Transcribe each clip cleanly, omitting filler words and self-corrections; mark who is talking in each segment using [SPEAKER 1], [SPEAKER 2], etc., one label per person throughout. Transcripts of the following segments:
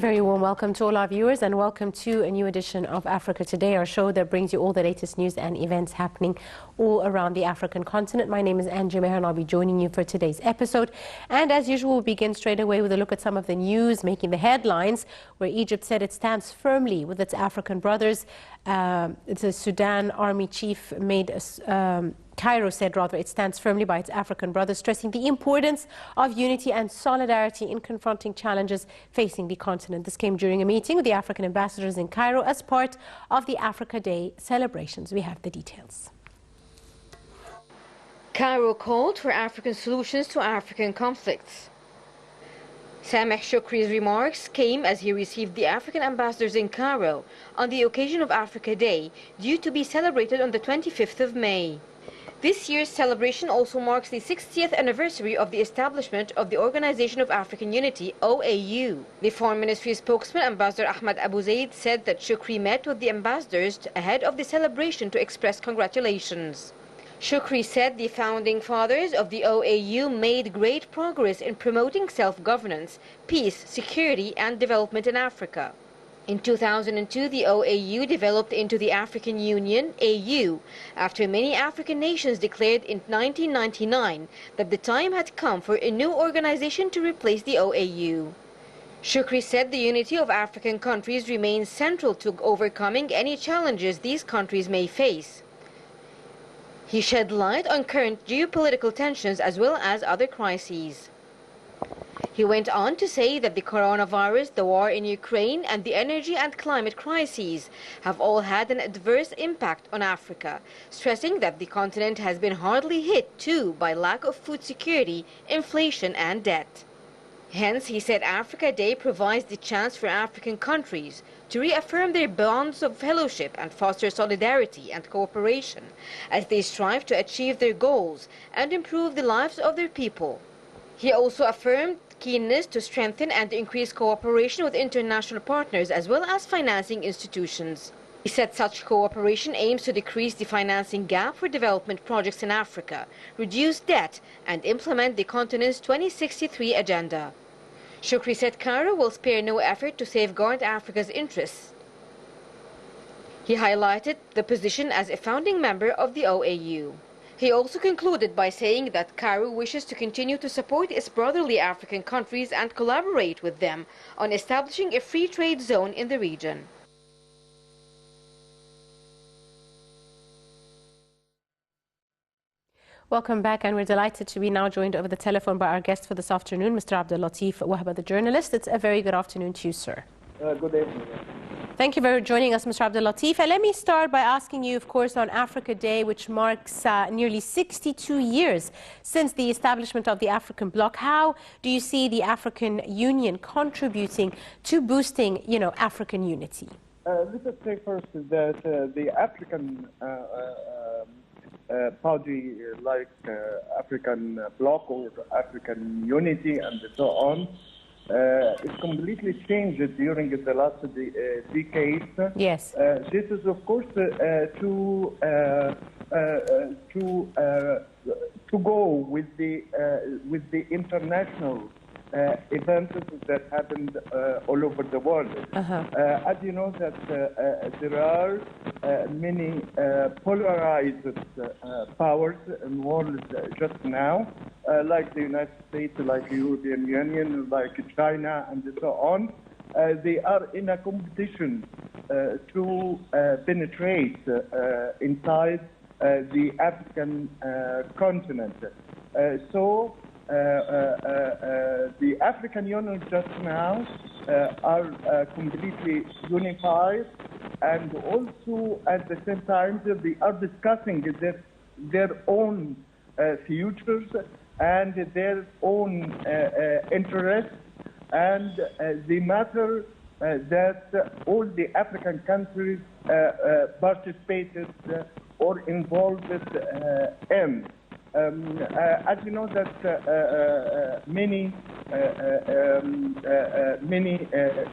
[SPEAKER 1] A very warm welcome to all our viewers and welcome to a new edition of Africa Today, our show that brings you all the latest news and events happening all around the African continent. My name is Angie Meher and I'll be joining you for today's episode. And as usual, we'll begin straight away with a look at some of the news making the headlines, where Egypt said it stands firmly with its African brothers. The Sudan army chief made Cairo said rather it stands firmly by its African brothers, stressing the importance of unity and solidarity in confronting challenges facing the continent. This came during a meeting with the African ambassadors in Cairo as part of the Africa Day celebrations. We have the details.
[SPEAKER 2] Cairo called for African solutions to African conflicts. Sameh Shoukry's remarks came as he received the African ambassadors in Cairo on the occasion of Africa Day, due to be celebrated on the 25th of May. This year's celebration also marks the 60th anniversary of the establishment of the Organization of African Unity, OAU. The Foreign Ministry spokesman, Ambassador Ahmed Abu Zaid, said that Shoukry met with the ambassadors ahead of the celebration to express congratulations. Shoukry said the founding fathers of the OAU made great progress in promoting self-governance, peace, security and development in Africa. In 2002, the OAU developed into the African Union, AU, after many African nations declared in 1999 that the time had come for a new organization to replace the OAU. Shoukry said the unity of African countries remains central to overcoming any challenges these countries may face. He shed light on current geopolitical tensions as well as other crises. He went on to say that the coronavirus, the war in Ukraine, and the energy and climate crises have all had an adverse impact on Africa, stressing that the continent has been hardly hit too by lack of food security, inflation, and debt. Hence, he said Africa Day provides the chance for African countries to reaffirm their bonds of fellowship and foster solidarity and cooperation as they strive to achieve their goals and improve the lives of their people. He also affirmed keenness to strengthen and increase cooperation with international partners as well as financing institutions. He said such cooperation aims to decrease the financing gap for development projects in Africa, reduce debt, and implement the continent's 2063 agenda. Shoukry said Cairo will spare no effort to safeguard Africa's interests. He highlighted the position as a founding member of the OAU. He also concluded by saying that Cairo wishes to continue to support its brotherly African countries and collaborate with them on establishing a free trade zone in the region.
[SPEAKER 1] Welcome back, and we're delighted to be now joined over the telephone by our guest for this afternoon, Mr. Abdel Latif Wahba, the journalist. It's a very good afternoon to you, sir.
[SPEAKER 3] Good evening.
[SPEAKER 1] Thank you for joining us, Mr. Abdel Latif. Let me start by asking you, of course, on Africa Day, which marks nearly 62 years since the establishment of the African bloc. How do you see the African Union contributing to boosting, African unity?
[SPEAKER 3] Let us say first that the African body, like African bloc or African unity and so on, it's completely changed during the last decades.
[SPEAKER 1] Yes.
[SPEAKER 3] This is, of course, to go with the international events that happened all over the world. As you know, that there are many polarized powers in the world just now, like the United States, like the European Union, like China, and so on. They are in a competition to penetrate inside the African continent. So the African Union just now are completely unified, and also at the same time they are discussing their own futures and their own interests, and the matter that all the African countries participated or involved in. As you know, that many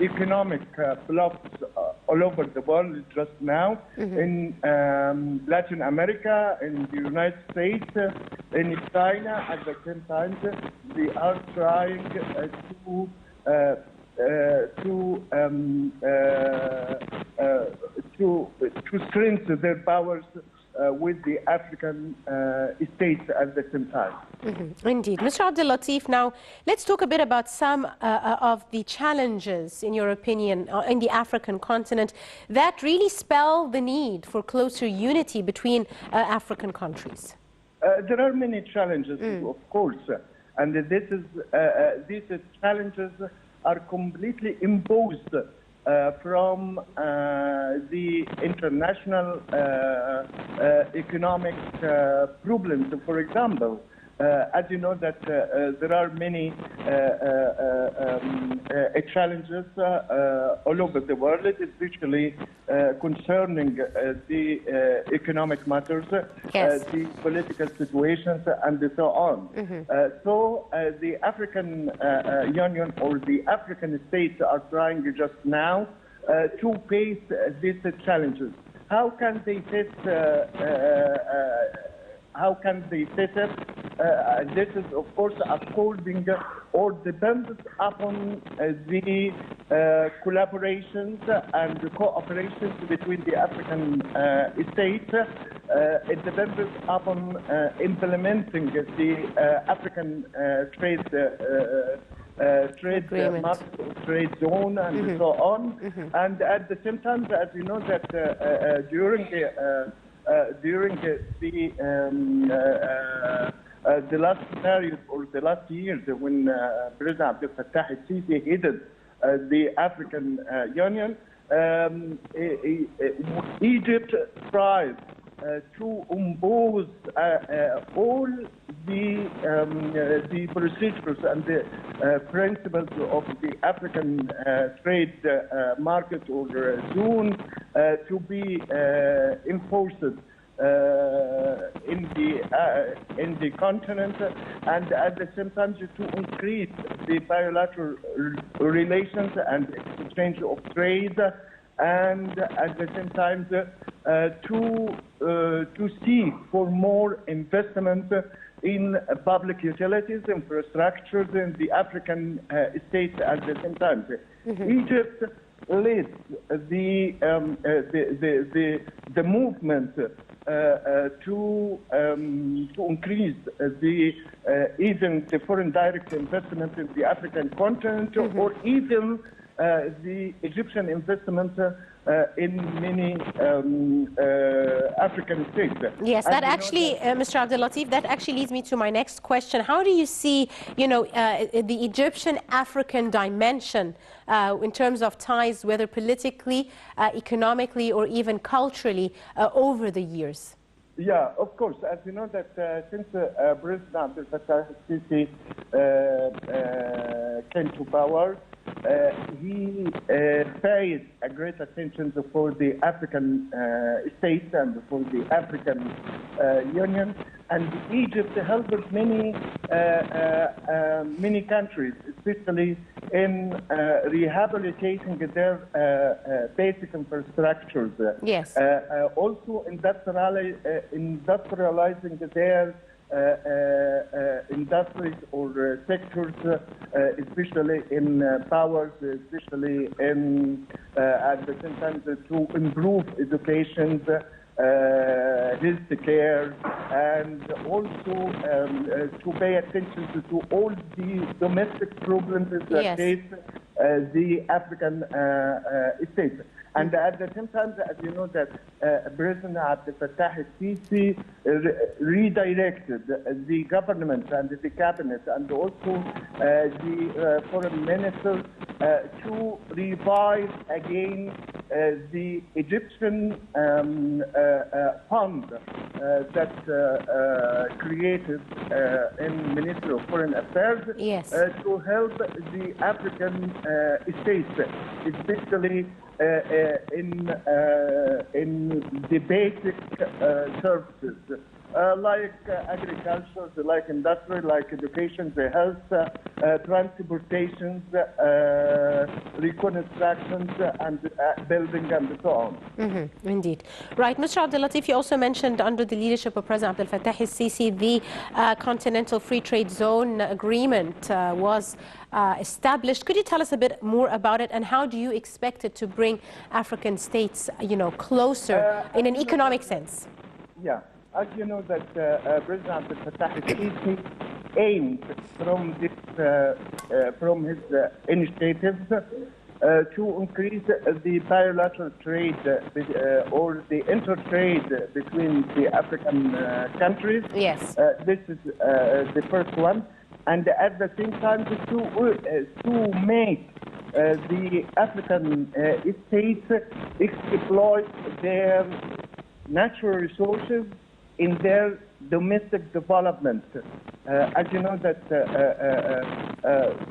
[SPEAKER 3] economic blocks all over the world just now, in Latin America, in the United States, in China, at the same time, they are trying to strengthen their powers with the African states at the same time.
[SPEAKER 1] Indeed. Mr. Abdel Latif, now let's talk a bit about some of the challenges, in your opinion, in the African continent that really spell the need for closer unity between African countries.
[SPEAKER 3] There are many challenges, of course, and these challenges are completely imposed from the international economic problems. For example, as you know that there are many challenges all over the world, especially concerning the economic matters,
[SPEAKER 1] yes.
[SPEAKER 3] the political situations, and so on. So the African Union or the African states are trying just now to face these challenges. How can they face it? This is, of course, according or depends upon the collaborations and cooperations between the African states. It depends upon implementing the African trade market, trade zone, and so on. And at the same time, as you know, that during the last period or the last years when President Abdel Fattah al-Sisi headed the African Union, Egypt tried to impose all the procedures and the principles of the African trade market or zone to be enforced in the continent, and at the same time to increase the bilateral relations and exchange of trade, and at the same time to seek for more investment in public utilities, infrastructures in the African states at the same time. Egypt led the movement to increase even the foreign direct investment in the African continent, or even the Egyptian investment in many African states.
[SPEAKER 1] Yes, that actually, Mr. Abdel Latif, that actually leads me to my next question. How do you see, the Egyptian-African dimension in terms of ties, whether politically, economically, or even culturally, over the years?
[SPEAKER 3] Yeah, of course. As you know that since President Abdel Fattah al-Sisi came to power, he paid a great attention for the African states and for the African Union, and Egypt helped many countries, especially in rehabilitating their basic infrastructures.
[SPEAKER 1] Yes.
[SPEAKER 3] Also industrializing their industries or sectors, especially in powers, especially in at the same time to improve education, health care, and also to pay attention to all the domestic problems that face the African states. And at the same time, as you know, that President Abdel Fattah al-Sisi redirected the government and the cabinet and also the foreign minister to revive again the Egyptian fund that created in Ministry of Foreign Affairs to help the African states, especially in the basic services like agriculture, like industry, like education, the health, transportations, reconstructions, and building, and so on.
[SPEAKER 1] Indeed. Right. Mr. Abdel Latif, you also mentioned under the leadership of President Abdel Fattah el-Sisi, the Continental Free Trade Zone Agreement was established. Could you tell us a bit more about it, and how do you expect it to bring African states, closer in an economic sense?
[SPEAKER 3] Yeah. As you know that President Abdel Fattah el-Sisi aimed from his initiatives to increase the bilateral trade or the intertrade between the African countries.
[SPEAKER 1] Yes.
[SPEAKER 3] This is the first one. And at the same time, to make the African states exploit their natural resources in their domestic development. As you know that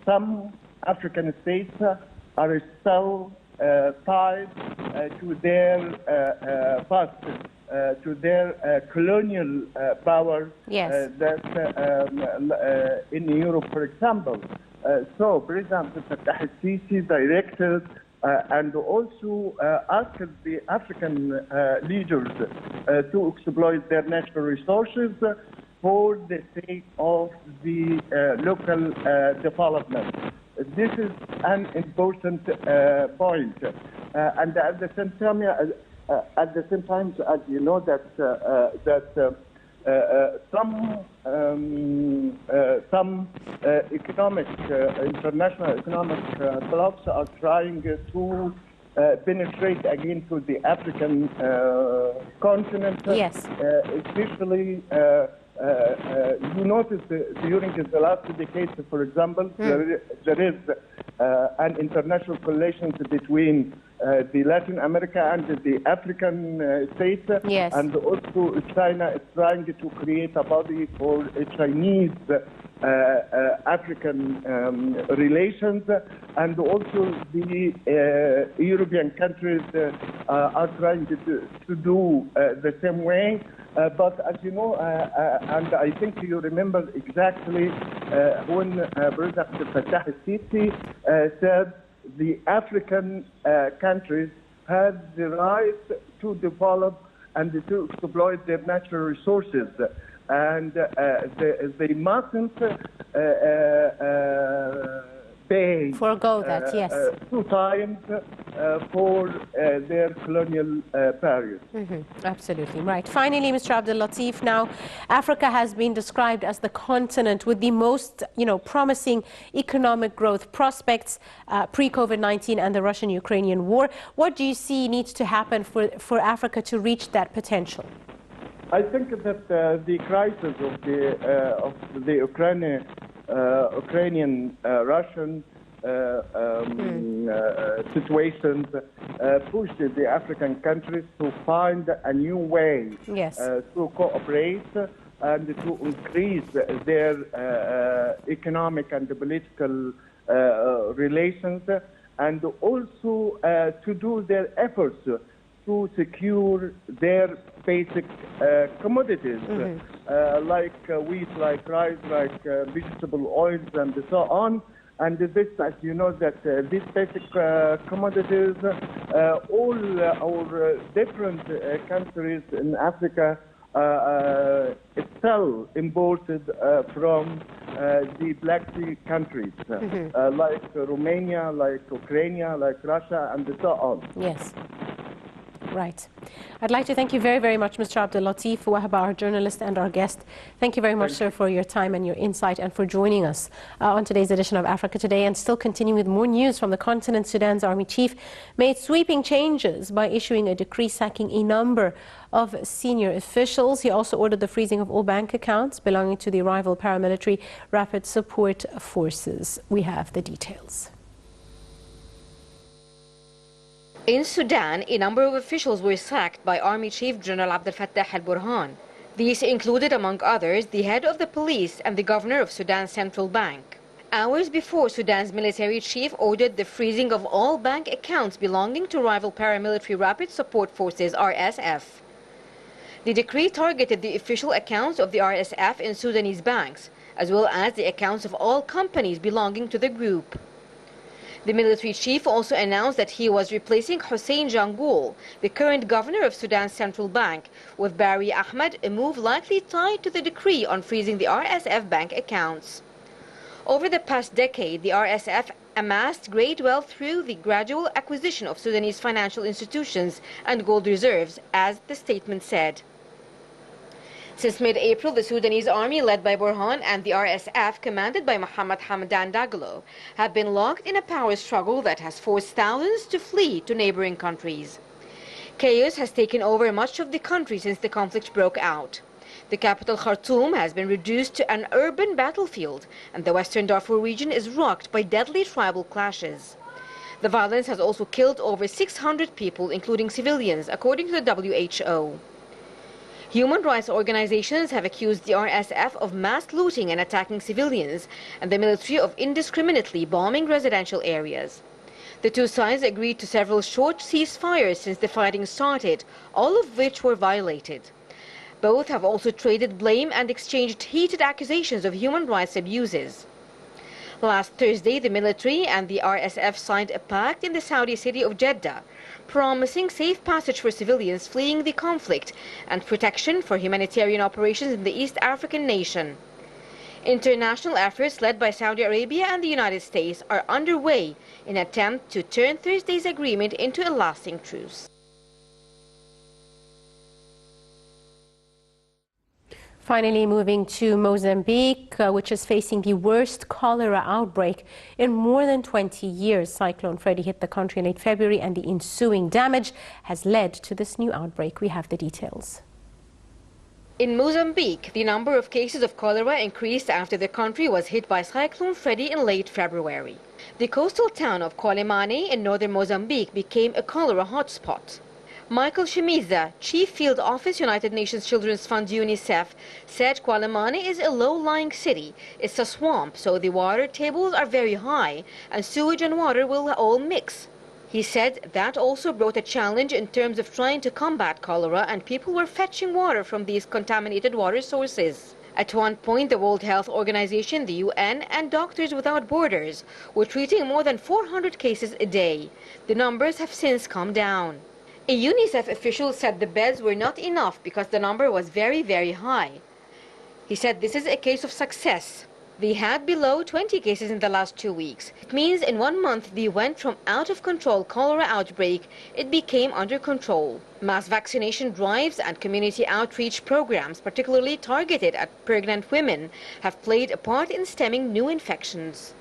[SPEAKER 3] some African states are still tied to their past, to their colonial power.
[SPEAKER 1] Yes.
[SPEAKER 3] That in Europe, for example. So President Fattah el-Sisi directed and also asked the African leaders to exploit their natural resources for the sake of the local development. This is an important point, and at the same time, as you know, that some international economic blocs are trying to penetrate again to the African continent.
[SPEAKER 1] Yes.
[SPEAKER 3] Especially, you noticed during the last decade, for example, there is an international coalition between the Latin America and the African states.
[SPEAKER 1] Yes.
[SPEAKER 3] And also China is trying to create a body for Chinese African relations, and also the European countries are trying to do the same way. But as you know, and I think you remember exactly when President Fattah el-Sisi said the African countries have the right to develop and to exploit their natural resources, and they mustn't pay
[SPEAKER 1] forego that, yes.
[SPEAKER 3] 2 times for their colonial period.
[SPEAKER 1] Absolutely right. Finally, Mr. Abdel Latif, now Africa has been described as the continent with the most, promising economic growth prospects pre-COVID-19 and the Russian-Ukrainian war. What do you see needs to happen for Africa to reach that potential?
[SPEAKER 3] I think that the crisis of the Ukrainian-Russian situations pushed the African countries to find a new way.
[SPEAKER 1] Yes.
[SPEAKER 3] To cooperate and to increase their economic and political relations, and also to do their efforts to secure their basic commodities, like wheat, like rice, like vegetable oils, and so on. And this, as you know, that these basic commodities, all our different countries in Africa still imported from the Black Sea countries, like Romania, like Ukraine, like Russia, and so on.
[SPEAKER 1] Yes. Right. I'd like to thank you very, very much, Mr. Abdel Latif Wahba, our journalist and our guest. Thank you very much, sir, for your time and your insight and for joining us on today's edition of Africa Today. And still continuing with more news from the continent, Sudan's army chief made sweeping changes by issuing a decree sacking a number of senior officials. He also ordered the freezing of all bank accounts belonging to the rival paramilitary Rapid Support Forces. We have the details.
[SPEAKER 2] In Sudan, a number of officials were sacked by Army Chief General Abdel Fattah al-Burhan. These included, among others, the head of the police and the governor of Sudan's central bank. Hours before, Sudan's military chief ordered the freezing of all bank accounts belonging to rival paramilitary Rapid Support Forces, RSF. The decree targeted the official accounts of the RSF in Sudanese banks, as well as the accounts of all companies belonging to the group. The military chief also announced that he was replacing Hussein Jangoul, the current governor of Sudan's central bank, with Barry Ahmed, a move likely tied to the decree on freezing the RSF bank accounts. Over the past decade, the RSF amassed great wealth through the gradual acquisition of Sudanese financial institutions and gold reserves, as the statement said. Since mid-April, the Sudanese army led by Burhan and the RSF commanded by Mohammed Hamdan Dagalo have been locked in a power struggle that has forced thousands to flee to neighboring countries. Chaos has taken over much of the country since the conflict broke out. The capital Khartoum has been reduced to an urban battlefield, and the western Darfur region is rocked by deadly tribal clashes. The violence has also killed over 600 people, including civilians, according to the WHO. Human rights organizations have accused the RSF of mass looting and attacking civilians, and the military of indiscriminately bombing residential areas. The two sides agreed to several short ceasefires since the fighting started, all of which were violated. Both have also traded blame and exchanged heated accusations of human rights abuses. Last Thursday, the military and the RSF signed a pact in the Saudi city of Jeddah, promising safe passage for civilians fleeing the conflict and protection for humanitarian operations in the East African nation. International efforts led by Saudi Arabia and the United States are underway in an attempt to turn Thursday's agreement into a lasting truce.
[SPEAKER 1] Finally, moving to Mozambique, which is facing the worst cholera outbreak in more than 20 years. Cyclone Freddy hit the country in late February, and the ensuing damage has led to this new outbreak. We have the details.
[SPEAKER 2] In Mozambique, the number of cases of cholera increased after the country was hit by Cyclone Freddy in late February. The coastal town of Quelimane in northern Mozambique became a cholera hotspot. Michael Shimiza, Chief Field Office, United Nations Children's Fund UNICEF, said Quelimane is a low-lying city. It's a swamp, so the water tables are very high, and sewage and water will all mix. He said that also brought a challenge in terms of trying to combat cholera, and people were fetching water from these contaminated water sources. At one point, the World Health Organization, the UN, and Doctors Without Borders were treating more than 400 cases a day. The numbers have since come down. A UNICEF official said the beds were not enough because the number was very, very high. He said this is a case of success. They had below 20 cases in the last 2 weeks. It means in 1 month they went from out-of-control cholera outbreak, it became under control. Mass vaccination drives and community outreach programs, particularly targeted at pregnant women, have played a part in stemming new infections.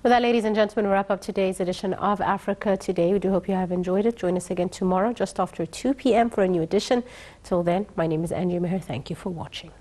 [SPEAKER 1] With that, ladies and gentlemen, we wrap up today's edition of Africa Today. We do hope you have enjoyed it. Join us again tomorrow, just after 2 p.m. for a new edition. Till then, my name is Angie Meher. Thank you for watching.